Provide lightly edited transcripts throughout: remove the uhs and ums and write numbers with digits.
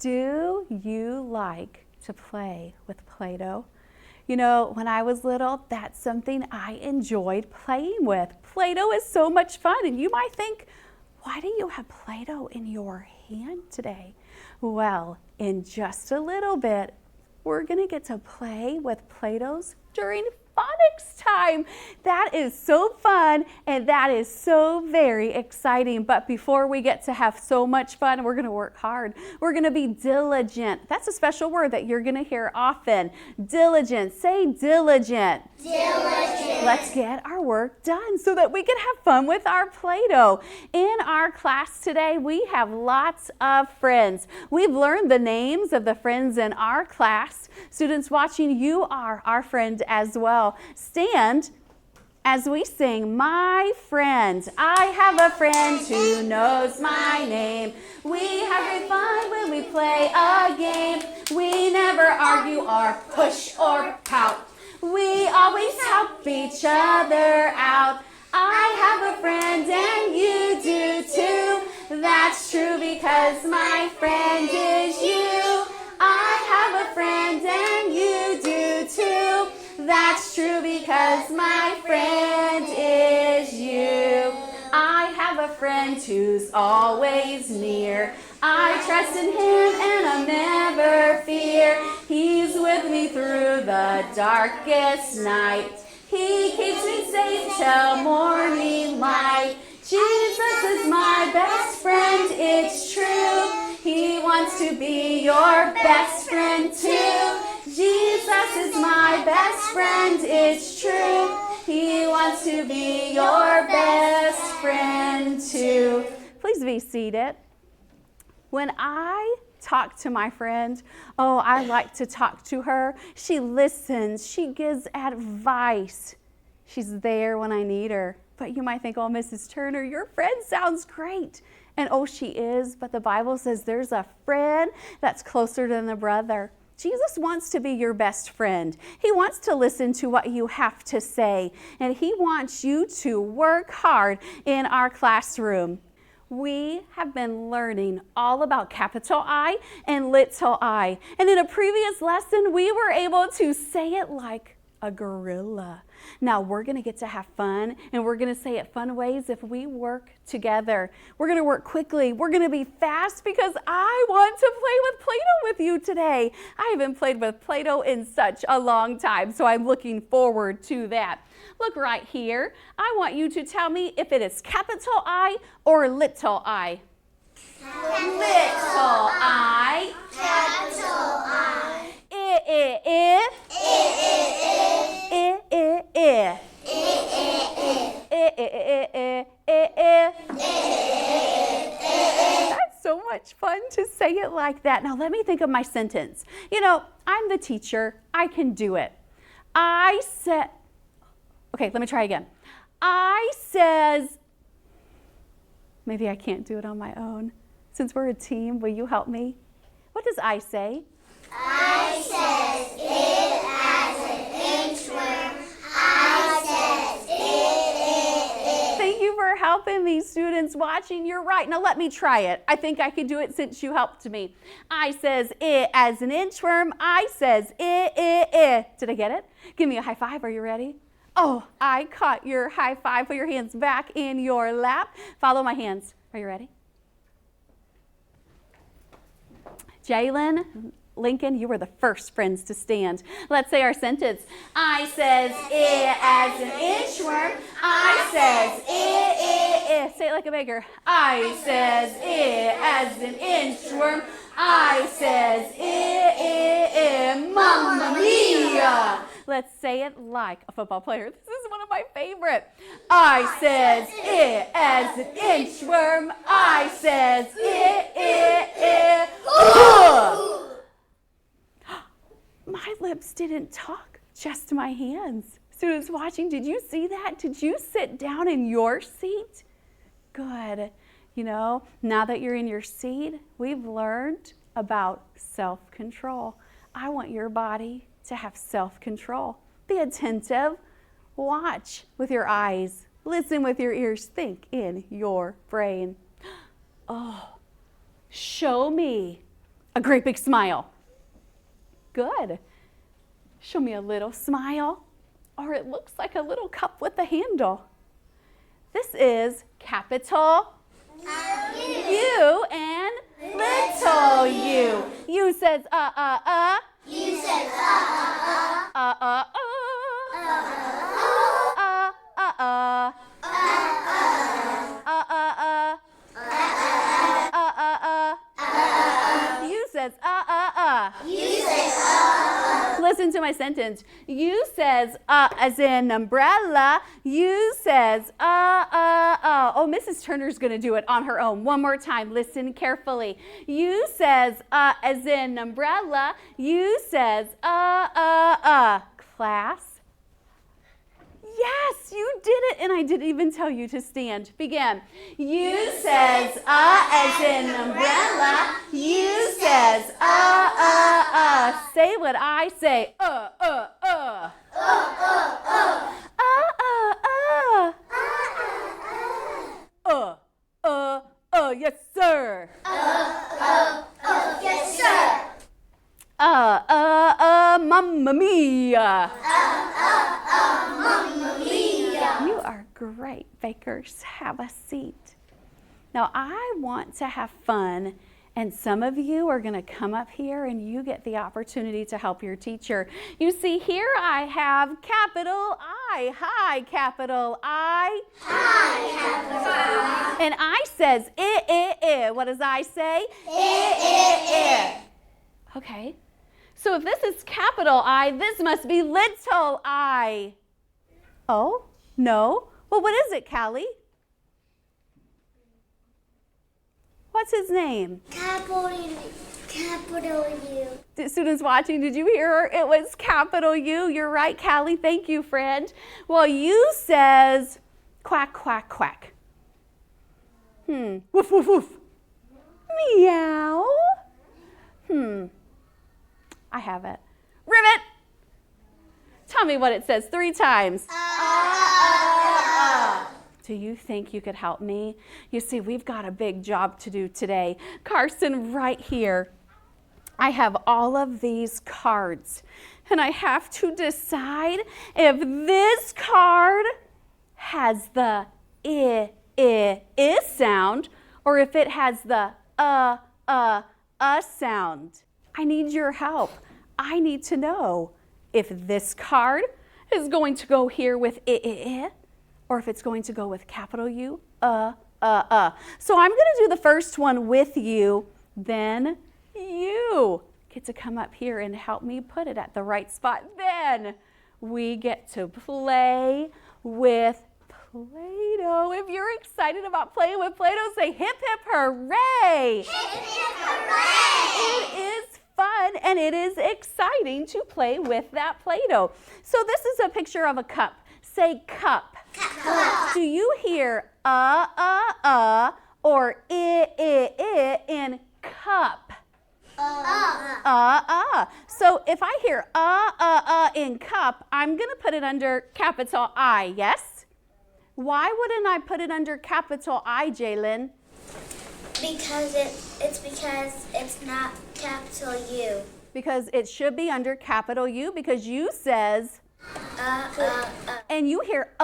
Do you like to play with Play-Doh? You know, when I was little, that's something I enjoyed playing with. Play-Doh is so much fun, and you might think, why do you have Play-Doh in your hand today? Well, in just a little bit, we're gonna get to play with Play-Dohs during Phonics time. That is so fun, and that is so very exciting. But before we get to have so much fun, we're gonna work hard. We're gonna be diligent. That's a special word that you're gonna hear often. Diligent. Say diligent. Diligent. Let's get our work done so that we can have fun with our Play-Doh. In our class today, we have lots of friends. We've learned the names of the friends in our class. Students watching, you are our friend as well. Stand as we sing, My Friend. I have a friend who knows my name. We have great fun when we play a game. We never argue or push or pout. We always help each other out. I have a friend and you do too. That's true because my friend is you. I have a friend and you do too. That's true because my friend is you. I have a friend who's always near. I trust in him and I'll never fear. He's with me through the darkest night. He keeps me safe till morning light. Jesus is my best friend, it's true. He wants to be your best friend too. Jesus is my best friend, it's true. He wants to be your best friend too. Please be seated. When I talk to my friend, I like to talk to her. She listens, she gives advice. She's there when I need her. But you might think, Mrs. Turner, your friend sounds great. And she is, but the Bible says there's a friend that's closer than a brother. Jesus wants to be your best friend. He wants to listen to what you have to say, and he wants you to work hard in our classroom. We have been learning all about capital I and little I. And in a previous lesson, we were able to say it like a gorilla. Now we're gonna get to have fun, and we're gonna say it fun ways if we work together. We're gonna work quickly. We're gonna be fast because I want to play with Play-Doh with you today. I haven't played with Play-Doh in such a long time, so I'm looking forward to that. Look right here. I want you to tell me if it is capital I or little I. Little I. Capital I. That's so much fun to say it like that. Now let me think of my sentence. You know, I'm the teacher. I can do it. Okay, let me try again. I says, maybe I can't do it on my own. Since we're a team, will you help me? What does I say? I says it as an inchworm. I says it. Thank you for helping me, students watching. You're right. Now let me try it. I think I can do it since you helped me. I says it as an inchworm. I says it. Did I get it? Give me a high five. Are you ready? I caught your high five. Put your hands back in your lap. Follow my hands. Are you ready? Jalen, Lincoln, you were the first friends to stand. Let's say our sentence. I says it as an inchworm. I says it. Say it like a beggar. I says it as an inchworm. I says it. Mamma mia. Let's say it like a football player. This is one of my favorite. I says it as an inchworm. I says it. My lips didn't talk, just my hands. Students watching, did you see that? Did you sit down in your seat? Good. You know, now that you're in your seat, we've learned about self-control. I want your body to have self-control. Be attentive. Watch with your eyes. Listen with your ears. Think in your brain. Show me A great big smile. Good. Show me a little smile. Or it looks like a little cup with a handle. This is capital U and little u. U says You said U says You said Listen to my sentence. U says as in umbrella. U says Oh, Mrs. Turner's going to do it on her own. One more time. Listen carefully. U says as in umbrella. U says Class. Yes, you did it, and I didn't even tell you to stand. Begin. U says as in umbrella. U says Say what I say. Yes, sir. Yes, sir. Mamma mia. Mamma mia. You are great, bakers. Have a seat. Now, I want to have fun, and some of you are going to come up here and you get the opportunity to help your teacher. You see, here I have capital I. Hi, capital I. Hi, capital I. And I says I. What does I say? I. Okay. So if this is capital I, this must be little I. Oh, no. Well, what is it, Callie? What's his name? Capital U. Students watching, did you hear her? It was capital U. You're right, Callie. Thank you, friend. Well, U says quack, quack, quack. Woof, woof, woof. Meow. I have it. Ribbit. Tell me what it says 3 times. Do you think you could help me? You see, we've got a big job to do today. Carson, right here. I have all of these cards, and I have to decide if this card has the I sound, or if it has the sound. I need your help. I need to know if this card is going to go here with I, or if it's going to go with capital U, So I'm going to do the first one with you, then you get to come up here and help me put it at the right spot. Then we get to play with Play-Doh. If you're excited about playing with Play-Doh, say hip, hip, hooray! Hip, hip, hooray! It is fun and it is exciting to play with that Play-Doh. So this is a picture of a cup. Say cup. Cup. Do you hear or I in cup? So if I hear in cup, I'm going to put it under capital I, yes? Why wouldn't I put it under capital I, Jalen? Because it's not capital U. Because it should be under capital U, because U says and you hear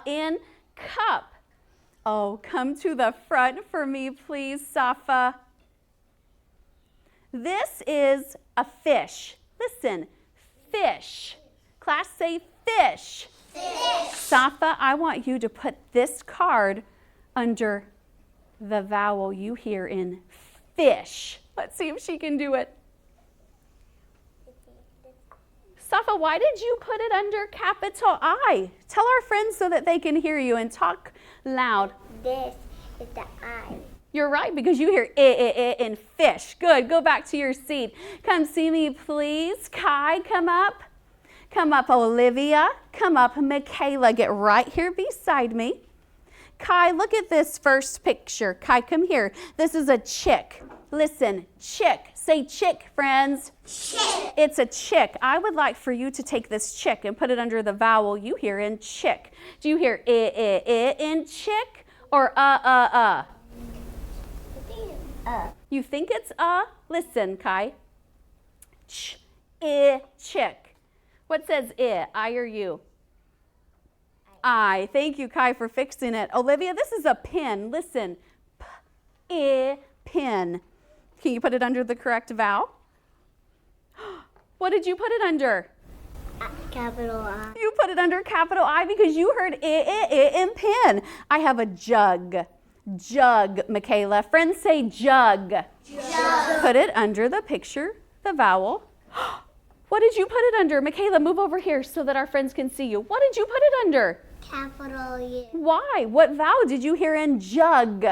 in cup. Oh, come to the front for me, please, Safa. This is a fish. Listen, fish. Class, say fish. Fish. Safa, I want you to put this card under the vowel you hear in fish. Let's see if she can do it. Safa, why did you put it under capital I? Tell our friends so that they can hear you and talk loud. This is the I. You're right, because you hear I in fish. Good, go back to your seat. Come see me, please. Kai, come up. Come up, Olivia. Come up, Michaela. Get right here beside me. Kai, look at this first picture. Kai, come here. This is a chick. Listen, chick. Say chick, friends. Chick. It's a chick. I would like for you to take this chick and put it under the vowel you hear in chick. Do you hear I in chick or You think it's a, listen, Kai. Ch, I, chick. What says I or you? I. Thank you, Kai, for fixing it. Olivia, this is a pin. Listen. P, pin. Can you put it under the correct vowel? What did you put it under? Capital I. You put it under capital I because you heard I in pin. I have a jug. Jug, Michaela. Friends say jug. Jug. Put it under the picture, the vowel. What did you put it under? Michaela, move over here so that our friends can see you. What did you put it under? Capital U. Why? What vowel did you hear in jug?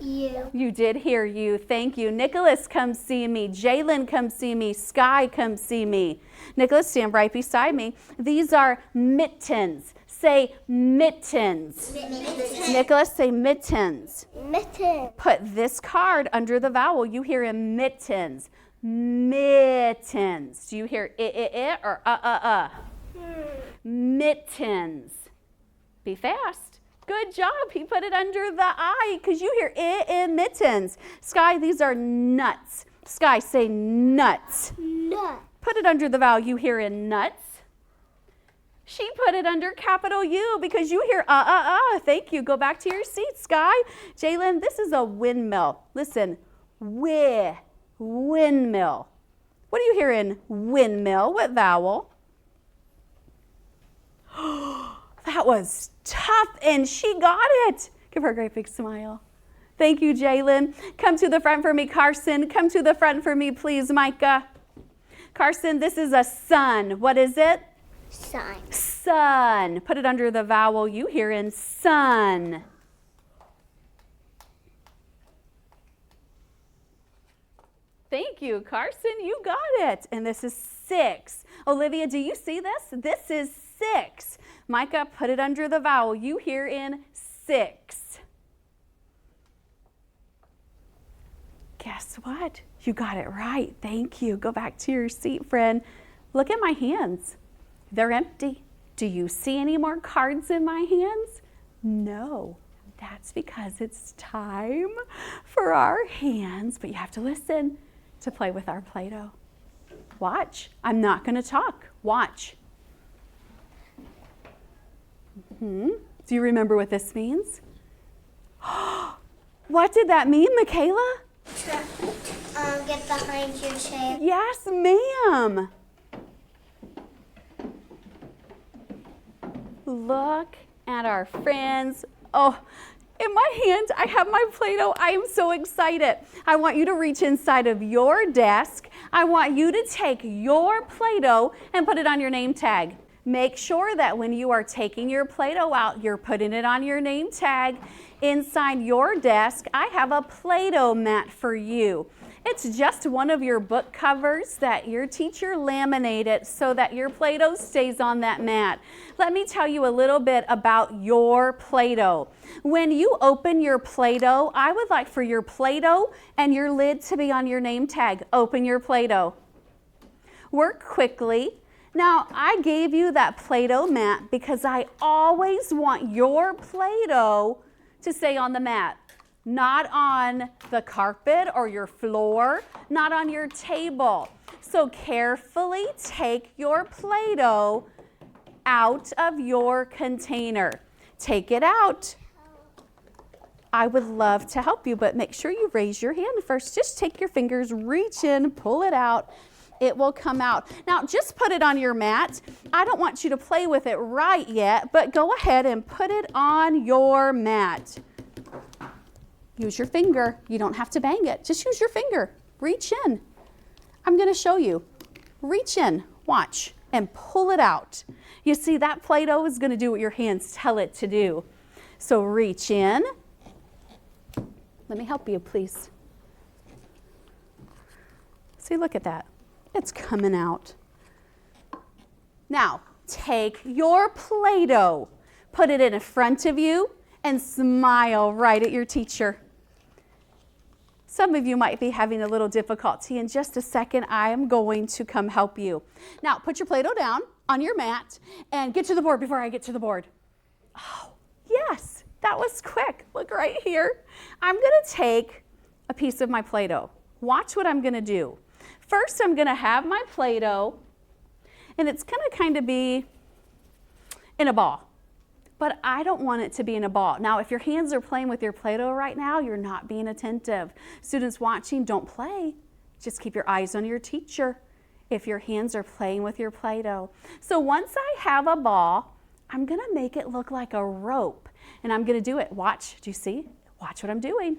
U. You did hear you. Thank you. Nicholas, come see me. Jalen, come see me. Sky, come see me. Nicholas, stand right beside me. These are mittens. Say mittens. Mittens. Nicholas, say mittens. Mitten. Put this card under the vowel. You hear in mittens. Mittens. Do you hear I or Mittens. Be fast. Good job. He put it under the I because you hear I in mittens. Sky, these are nuts. Sky, say nuts. Nut. Put it under the vowel you hear in nuts. She put it under capital U because you hear Thank you. Go back to your seat, Sky. Jalen, this is a windmill. Listen, windmill. What do you hear in windmill? What vowel? That was tough, and she got it. Give her a great big smile. Thank you, Jalen. Come to the front for me, Carson. Come to the front for me, please, Micah. Carson, this is a sun. What is it? Sun. Sun. Put it under the vowel you hear in sun. Thank you, Carson. You got it. And this is 6. Olivia, do you see this? This is 6. Micah, put it under the vowel you hear in 6. Guess what? You got it right. Thank you. Go back to your seat, friend. Look at my hands. They're empty. Do you see any more cards in my hands? No. That's because it's time for our hands, but you have to listen to play with our Play-Doh. Watch. I'm not going to talk. Watch. Do you remember what this means? What did that mean, Michaela? Get behind your chair. Yes, ma'am. Look at our friends. Oh, in my hand, I have my Play-Doh. I am so excited. I want you to reach inside of your desk. I want you to take your Play-Doh and put it on your name tag. Make sure that when you are taking your Play-Doh out, you're putting it on your name tag. Inside your desk, I have a Play-Doh mat for you. It's just one of your book covers that your teacher laminated so that your Play-Doh stays on that mat. Let me tell you a little bit about your Play-Doh. When you open your Play-Doh, I would like for your Play-Doh and your lid to be on your name tag. Open your Play-Doh. Work quickly. Now, I gave you that Play-Doh mat because I always want your Play-Doh to stay on the mat. Not on the carpet or your floor, not on your table. So carefully take your Play-Doh out of your container. Take it out. I would love to help you, but make sure you raise your hand first. Just take your fingers, reach in, pull it out. It will come out. Now, just put it on your mat. I don't want you to play with it right yet, but go ahead and put it on your mat. Use your finger. You don't have to bang it. Just use your finger. Reach in. I'm going to show you. Reach in, watch, and pull it out. You see, that Play-Doh is going to do what your hands tell it to do. So reach in. Let me help you, please. See, look at that. It's coming out. Now, take your Play-Doh, put it in front of you, and smile right at your teacher. Some of you might be having a little difficulty. In just a second, I am going to come help you. Now, put your Play-Doh down on your mat and get to the board before I get to the board. Oh, yes, that was quick. Look right here. I'm going to take a piece of my Play-Doh. Watch what I'm gonna do. First, I'm gonna have my Play-Doh, and it's gonna kind of be in a ball. But I don't want it to be in a ball. Now, if your hands are playing with your Play-Doh right now, you're not being attentive. Students watching, don't play. Just keep your eyes on your teacher if your hands are playing with your Play-Doh. So once I have a ball, I'm gonna make it look like a rope. And I'm gonna do it. Watch, do you see? Watch what I'm doing.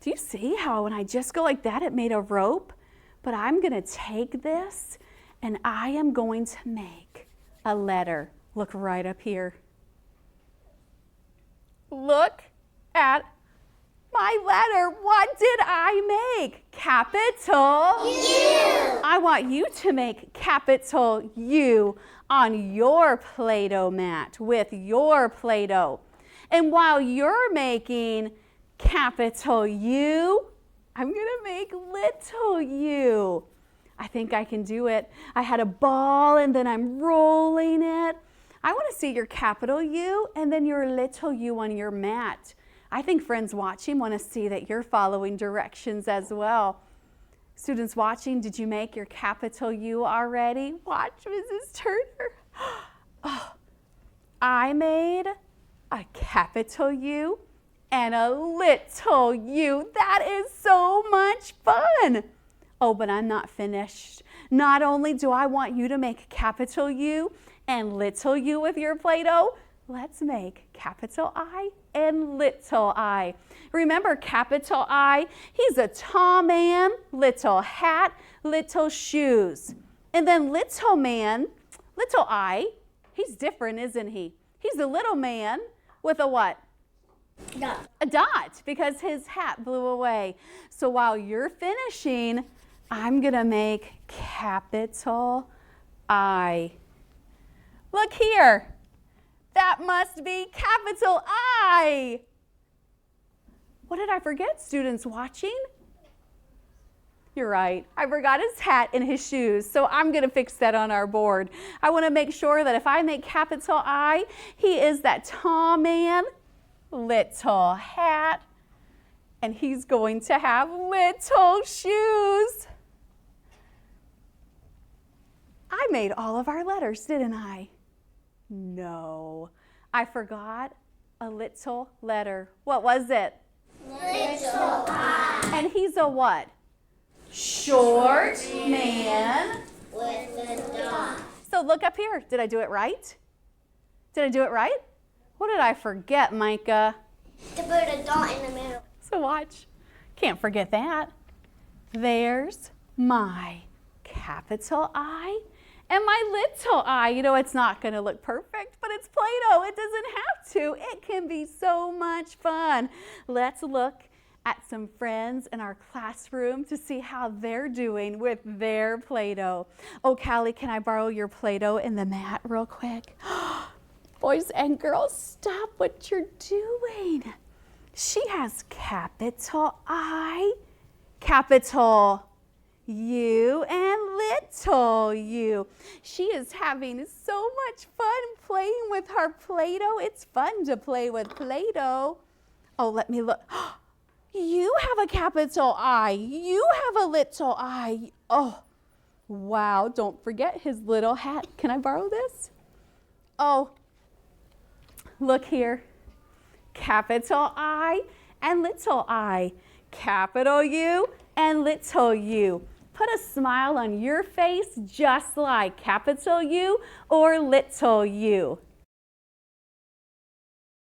Do you see how when I just go like that, it made a rope? But I'm gonna take this and I am going to make a letter. Look right up here. Look at my letter. What did I make? Capital U. I want you to make capital U on your Play-Doh mat with your Play-Doh. And while you're making capital U, I'm gonna make little u. I think I can do it. I had a ball and then I'm rolling it. I want to see your capital U and then your little u on your mat. I think friends watching want to see that you're following directions as well. Students watching, did you make your capital U already? Watch Mrs. Turner. Oh, I made a capital U and a little u. That is so much fun. Oh, but I'm not finished. Not only do I want you to make capital U and little u with your Play-Doh, let's make capital I and little I. Remember capital I, he's a tall man, little hat, little shoes. And then little man, little I, he's different, isn't he? He's a little man with a what? Dot. A dot, because his hat blew away. So while you're finishing, I'm gonna make capital I. Look here. That must be capital I. What did I forget, students watching? You're right. I forgot his hat and his shoes, so I'm going to fix that on our board. I want to make sure that if I make capital I, he is that tall man, little hat, and he's going to have little shoes. I made all of our letters, didn't I? No, I forgot a little letter. What was it? Little I. And he's a what? Short man. With a dot. So look up here. Did I do it right? Did I do it right? What did I forget, Micah? To put a dot in the middle. So watch. Can't forget that. There's my capital I and my little I. You know, it's not going to look perfect, but it's Play-Doh. It doesn't have to. It can be so much fun. Let's look at some friends in our classroom to see how they're doing with their Play-Doh. Oh, Callie, can I borrow your Play-Doh in the mat real quick? Boys and girls, stop what you're doing. She has capital I, capital U, and little u. She is having so much fun playing with her Play-Doh. It's fun to play with Play-Doh. Oh, let me look. You have a capital I. You have a little I. Oh, wow. Don't forget his little hat. Can I borrow this? Oh, look here. Capital I and little I. Capital U and little u. Put a smile on your face just like capital U or little u.